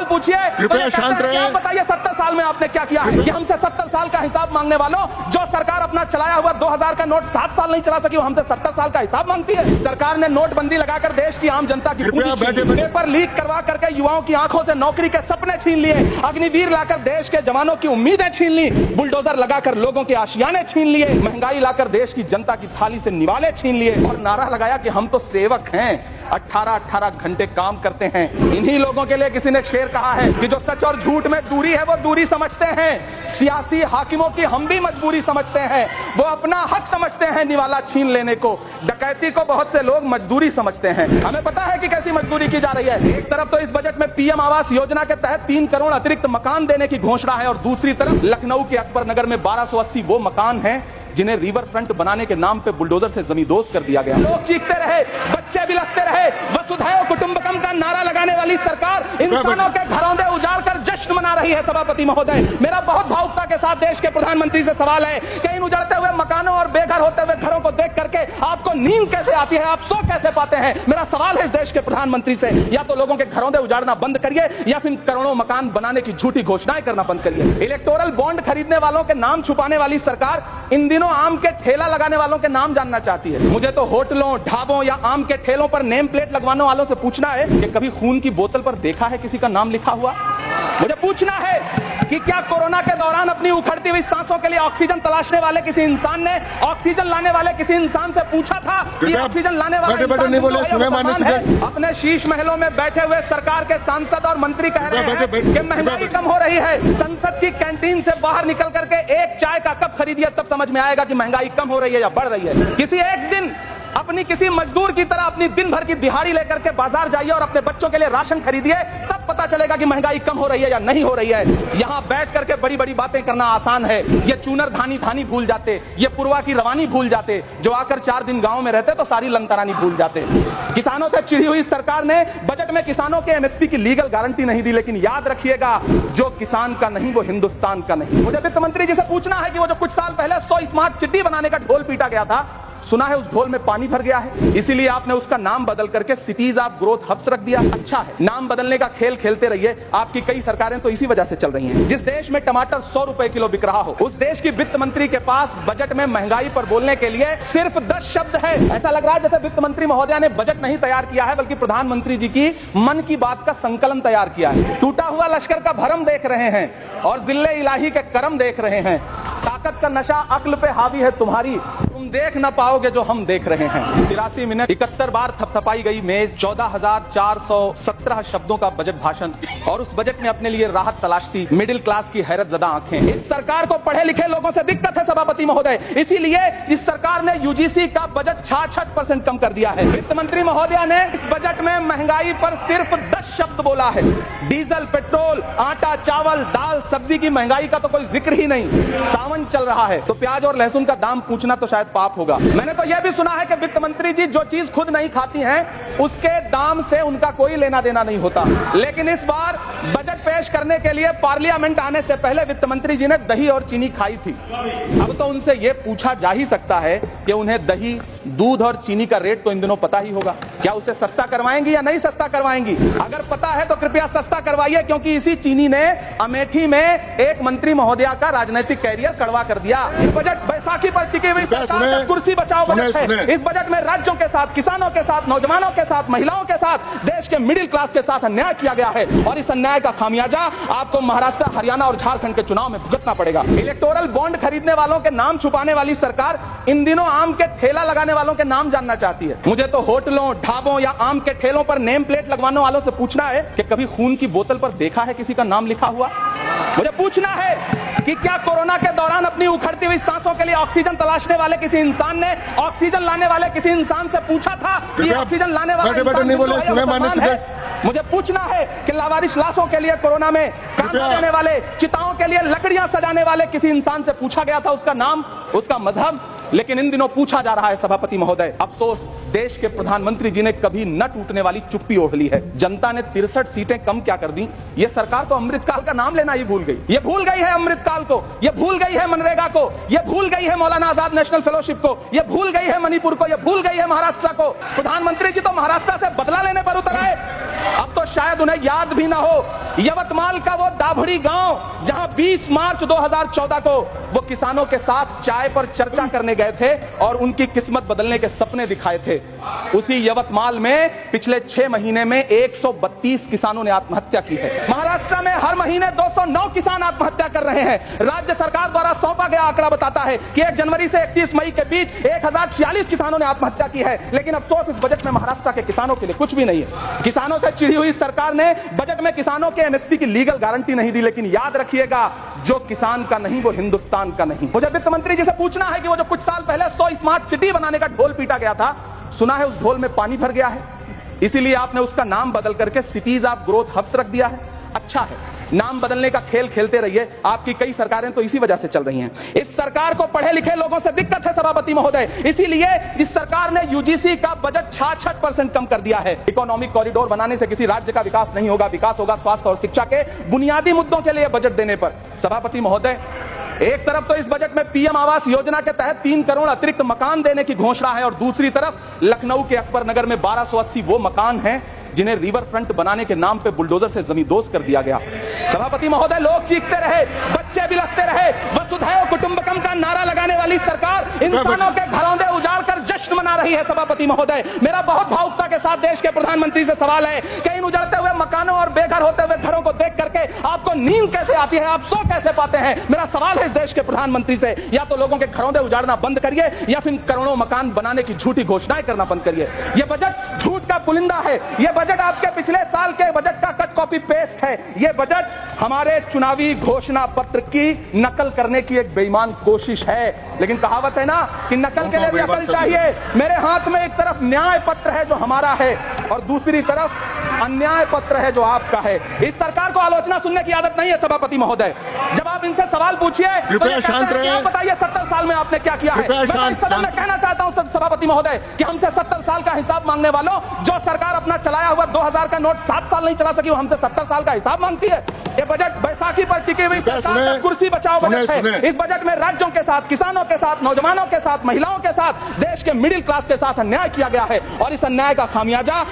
सवाल पूछिए कृपया शांत रहिए। आप बताइए 70 साल में आपने क्या किया है? ये हमसे 70 साल का हिसाब मांगने वालों, जो सरकार अपना चलाया हुआ 2000 का नोट 7 साल नहीं चला सकी, वो हमसे 70 साल का हिसाब मांगती है। सरकार ने नोटबंदी लगाकर देश की आम जनता की पूंजी छीन ली, पेपर लीक करवा करके युवाओं की आंखों से नौकरी के सपने छीन लिए, अग्निवीर लाकर देश के जवानों की उम्मीदें छीन ली, बुलडोजर लगाकर लोगों के आशियाने छीन लिए, महंगाई लाकर देश की जनता की थाली से निवाले छीन लिए और नारा लगाया कि हम तो सेवक हैं, 18-18 घंटे काम करते हैं। इन्हीं लोगों के लिए किसी ने शेर कहा है कि जो सच और झूठ में दूरी है वो दूरी समझते हैं, सियासी हाकिमों की हम भी मजबूरी समझते हैं, वो अपना हक समझते हैं निवाला छीन लेने को, डकैती को बहुत से लोग मजदूरी समझते हैं। हमें पता है कि कैसी मजदूरी की जा रही है। एक तरफ तो इस बजट में पीएम आवास योजना के तहत 3 करोड़ अतिरिक्त मकान देने की घोषणा है और दूसरी तरफ लखनऊ के अकबर नगर में 1280 वो मकान हैं जिन्हें रिवर फ्रंट बनाने के नाम पे बुलडोजर से जमींदोज कर दिया गया। लोग चीखते रहे, बच्चे बिलखते रहे, वसुधैव कुटुंबकम का नारा लगाने वाली सरकार इंसानों के घरौंदे उजाड़ कर जश्न मना रही है। सभापति महोदय, मेरा बहुत भावुकता के साथ देश के प्रधानमंत्री से सवाल है कि इन उजड़ते हुए मकानों और बेघर होते हुए घरों को देख करके आपको नींद कैसे आती है, आप सो कैसे पाते हैं? मेरा सवाल है इस देश के प्रधानमंत्री से, या तो लोगों के घरौंदे उजाड़ना बंद करिए या फिर करोड़ों मकान बनाने की झूठी घोषणाएं करना बंद करिए। इलेक्टोरल बॉन्ड खरीदने वालों के नाम छुपाने वाली सरकार इन दिनों आम के ठेला लगाने वालों के नाम जानना चाहती है। मुझे तो होटलों, ढाबों या आम के ठेलों पर नेम प्लेट लगवाने वालों से पूछना है कि कभी खून की बोतल पर देखा है किसी का नाम लिखा हुआ? मुझे पूछना है कि क्या कोरोना के दौरान अपनी उखड़ती हुई सांसों के लिए ऑक्सीजन तलाशने वाले किसी इंसान ने ऑक्सीजन लाने वाले किसी इंसान से पूछा था कि ऑक्सीजन लाने वाला इंसान है? अपने शीश महलों में बैठे हुए सरकार के सांसद और मंत्री कह रहे हैं कि महंगाई कम हो रही है। संसद की कैंटीन से बाहर निकल करके एक चाय का कप खरीदिए, तब समझ में आएगा कि महंगाई कम हो रही है या बढ़ रही है। किसी एक दिन अपनी किसी मजदूर की तरह अपनी दिन भर की दिहाड़ी लेकर के बाजार जाइए और अपने बच्चों के लिए राशन खरीदिए, तब पता चलेगा कि महंगाई कम हो रही है या नहीं हो रही है। यहाँ बैठ करके बड़ी बड़ी बातें करना आसान है। ये चूनर धानी धानी भूल जाते, ये पुरवा की रवानी भूल जाते, जो आकर 4 दिन गांव में रहते तो सारी लंतरानी भूल जाते। किसानों से चिढ़ी हुई सरकार ने बजट में किसानों के एमएसपी की लीगल गारंटी नहीं दी, लेकिन याद रखिएगा, जो किसान का नहीं वो हिंदुस्तान का नहीं। मुझे वित्त मंत्री जी से पूछना है कि वो जो कुछ साल पहले 100 स्मार्ट सिटी बनाने का ढोल पीटा गया था, सुना है उस ढोल में पानी भर गया है, इसीलिए आपने उसका नाम बदल करके सिटीज ऑफ ग्रोथ हब्स रख दिया। अच्छा है, नाम बदलने का खेल खेलते रहिए। आपकी कई सरकारें तो इसी वजह से चल रही हैं। जिस देश में टमाटर 100 रुपए किलो बिक रहा हो, उस देश की वित्त मंत्री के पास बजट में महंगाई पर बोलने के लिए सिर्फ 10 शब्द है। ऐसा लग रहा है जैसे वित्त मंत्री महोदया ने बजट नहीं तैयार किया है, बल्कि प्रधानमंत्री जी की मन की बात का संकलन तैयार किया है। टूटा हुआ लश्कर का भरम देख रहे हैं और जिल्ले इलाही के करम देख रहे हैं। ताकत का नशा अक्ल पे हावी है तुम्हारी, तुम देख ना पाओगे जो हम देख रहे हैं। 83 मिनट 71 बार थपथपाई गई मेज, 14,417 शब्दों का बजट भाषण, और उस बजट ने अपने लिए राहत तलाशती मिडिल क्लास की हैरतजदा आंखें। इस सरकार को पढ़े लिखे लोगों से दिक्कत है सभापति महोदय, इसीलिए इस सरकार ने यूजीसी का बजट 66% कम कर दिया है। वित्त मंत्री महोदया ने इस बजट में महंगाई पर सिर्फ 10 शब्द बोला है। डीजल, पेट्रोल, आटा, चावल, दाल, सब्जी की महंगाई का तो कोई जिक्र ही नहीं। सावन चल रहा है तो प्याज और लहसुन का दाम पूछना तो शायद पाप होगा। मैंने तो यह भी सुना है कि वित्त मंत्री जी जो चीज खुद नहीं खाती हैं, उसके दाम से उनका कोई लेना देना नहीं होता। लेकिन इस बार बजट पेश करने के लिए पार्लियामेंट आने से पहले वित्त मंत्री जी ने दही और चीनी खाई थी। अब तो उनसे यह पूछा जा ही सकता है कि उन्हें दही, दूध और चीनी का रेट तो इन दिनों पता ही होगा। क्या उसे सस्ता करवाएंगी या नहीं सस्ता करवाएंगी? अगर पता है तो कृपया सस्ता करवाइए, क्योंकि इसी चीनी ने अमेठी में एक मंत्री महोदया का राजनीतिक कैरियर कड़वा कर दिया। इस बजट बैसाखी पर टिकी हुई सरकार का कुर्सी बचाओ बजट है। इस बजट में राज्यों के साथ, किसानों के साथ, नौजवानों के साथ, महिलाओं के साथ, देश के मिडिल क्लास के साथ अन्याय किया गया है, और इस अन्याय का खामियाजा आपको महाराष्ट्र, हरियाणा और झारखंड के चुनाव में भुगतना पड़ेगा। इलेक्टोरल बॉन्ड खरीदने वालों के नाम छुपाने वाली सरकार इन दिनों आम के ठेला लगाने वालों के नाम जानना चाहती है। मुझे तो होटलों, ढाबों या आम के ठेलों पर नेम प्लेट लगवाने वालों से पूछना है कि कभी खून की बोतल पर देखा है किसी का नाम लिखा हुआ? मुझे पूछना है कि क्या कोरोना के दौरान अपनी उखड़ती हुई सांसों के लिए ऑक्सीजन तलाशने वाले किसी इंसान ने ऑक्सीजन लाने वाले किसी इंसान से पूछा था कि ऑक्सीजन लाने वाला इंसान है? मुझे पूछना है कि लावारिश लाशों के लिए कोरोना में काम देने वाले, चिताओं के लिए लकड़ियां सजाने वाले किसी इंसान से पूछा गया था उसका नाम, उसका मजहब? लेकिन इन दिनों पूछा जा रहा है सभापति महोदय। अफसोस, देश के प्रधानमंत्री जी ने कभी न टूटने वाली चुप्पी ओढ़ ली है। जनता ने 63 सीटें कम क्या कर दी? ये सरकार तो अमृतकाल का नाम लेना ही भूल गई। ये भूल गई है अमृतकाल को, ये भूल गई है मनरेगा को, ये भूल गई है मौलाना आजाद नेशनल फेलोशिप को, ये भूल गई है मणिपुर को, ये भूल गई है महाराष्ट्र को। प्रधानमंत्री जी तो महाराष्ट्र से बदला लेने पर उतर आए। अब तो शायद उन्हें याद भी ना हो, यवतमाल का वो दाभड़ी गांव जहां 20 मार्च 2014 को वो किसानों के साथ चाय पर चर्चा करने गए थे और उनकी किस्मत बदलने के सपने दिखाए थे। उसी यवतमाल में पिछले 6 महीने में 132 किसानों ने आत्महत्या की है। महाराष्ट्र में हर महीने 209 किसान आत्महत्या कर रहे हैं। राज्य सरकार द्वारा सौंपा गया आंकड़ा बताता है कि 1 जनवरी से 31 मई के बीच 1046 किसानों ने आत्महत्या की है। लेकिन अफसोस, इस बजट में महाराष्ट्र के किसानों के लिए कुछ भी नहीं है। किसानों से चिढ़ी हुई सरकार ने बजट में किसानों के एमएसपी की लीगल गारंटी नहीं दी। लेकिन याद रखिएगा, जो किसान का नहीं वो हिंदुस्तान का नहीं। मुझे वित्त मंत्री जी से पूछना है कि वो जो कुछ साल पहले 100 स्मार्ट सिटी बनाने का ढोल पीटा गया था, सुना है उस ढोल में पानी भर गया है, इसीलिए आपने उसका नाम बदल करके सिटीज ऑफ ग्रोथ हब्स रख दिया है। अच्छा है, नाम बदलने का खेल खेलते रहिए। आपकी कई सरकारें तो इसी वजह से चल रही हैं। इस सरकार को पढ़े लिखे लोगों से दिक्कत है सभापति महोदय, इसीलिए इस सरकार ने यूजीसी का बजट 66% कम कर दिया है। इकोनॉमिक कॉरिडोर बनाने से किसी राज्य का विकास नहीं होगा, विकास होगा स्वास्थ्य और शिक्षा के बुनियादी मुद्दों के लिए बजट देने पर। सभापति महोदय, एक तरफ तो इस बजट में पीएम आवास योजना के तहत 3 करोड़ अतिरिक्त मकान देने की घोषणा है और दूसरी तरफ लखनऊ के अकबर नगर में 1280 वो मकान हैं जिन्हें रिवर फ्रंट बनाने के नाम पे बुलडोजर से जमींदोज कर दिया गया। सभापति महोदय, लोग चीखते रहे, बच्चे बिलखते रहे, वसुधैव कुटुंबकम का नारा लगाने वाली सरकार इंसानों के घरौंदे उजाड़ कर जश्न मना रही है। सभापति महोदय, मेरा बहुत भावुकता के साथ देश के प्रधानमंत्री से सवाल है कि इन उजड़ते हुए मकानों और बेघर होते हुए घरों को देख करके आपको नींद कैसे आती है, आप सो कैसे पाते हैं? मेरा सवाल है इस देश के प्रधानमंत्री से, या तो लोगों के घरौंदे उजाड़ना बंद करिए या फिर करोड़ों मकान बनाने की झूठी घोषणाएं करना बंद करिए। यह बजट झूठ का पुलिंदा है। यह बजट आपके पिछले साल के बजट का कट कॉपी पेस्ट है। यह बजट हमारे चुनावी घोषणा पत्र की नकल करने की एक बेईमान कोशिश है। लेकिन कहावत है ना कि नकल के लिए भी अकल चाहिए। मेरे हाथ में एक तरफ न्याय पत्र है जो हमारा है और दूसरी तरफ अन्याय पत्र है जो आपका है। इस सरकार को आलोचना सुनने की आदत नहीं है सभापति महोदय। जब आप इनसे सवाल पूछिए तो ये कहते हैं कि आप बताइए 70 साल में आपने क्या किया है। मैं इस सदन में कहना चाहता हूं सभापति महोदय कि हमसे 70 साल का हिसाब मांगने वालों, जो सरकार अपना चलाया हुआ 2000 का नोट 7 साल नहीं चला सकी, वो हमसे 70 साल का हिसाब मांगती है। ये बजट बैसाखी पर टिकी हुई सरकार का कुर्सी बचाओ बजट है। इस बजट में राज्यों के साथ, किसानों के साथ, नौजवानों के साथ, महिलाओं के साथ, देश के मिडिल क्लास के साथ अन्याय किया गया है और इस अन्याय का खामियाजा